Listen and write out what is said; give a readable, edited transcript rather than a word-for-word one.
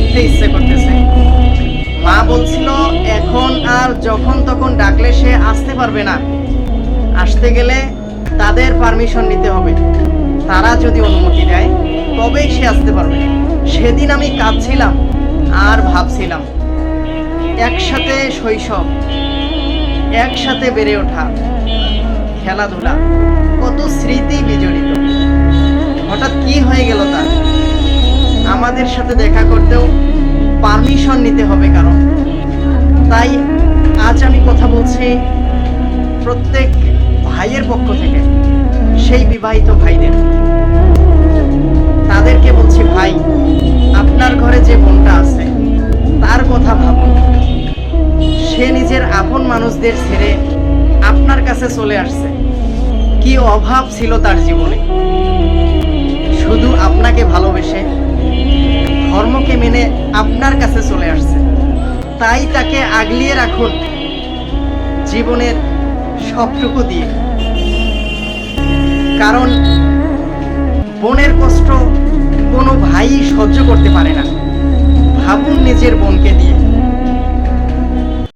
দেখতে ইচ্ছে করতেছে। মা বলছিল এখন আর যখন তখন ডাকলে সে আসতে পারবে না, আসতে গেলে তাদের পারমিশন নিতে হবে, তারা যদি অনুমতি দেয় তবেই সে আসতে পারবে। সেদিন আমি কাঁদছিলাম আর ভাবছিলাম, একসাথে শৈশব, একসাথে বেড়ে ওঠা, খেলাধুলা, কত স্মৃতি বিজড়িত, হঠাৎ কি হয়ে গেল তার? আমাদের সাথে দেখা করতেও পারমিশন নিতে হবে কারণ। তাই আজ আমি কথা বলছি প্রত্যেক ভাইয়ের পক্ষ থেকে, সেই বিবাহিত ভাইদের। তাদেরকে বলছি, ভাই, আপনার ঘরে যে বোনটা আছে তার কথা ভাবুন। সে নিজের আপন মানুষদের ছেড়ে আপনার কাছে চলে আসছে। কি অভাব ছিল তার জীবনে, শুধু আপনাকে ভালোবেসে ধর্মকে মেনে আপনার কাছে চলে আসছে। তাই তাকে আগলিয়ে রাখুন জীবনের সবটুকু দিয়ে, কারণ বোনের কষ্ট কোনো ভাই সহ্য করতে পারে না। ভাবুন নিজের বোনকে দিয়ে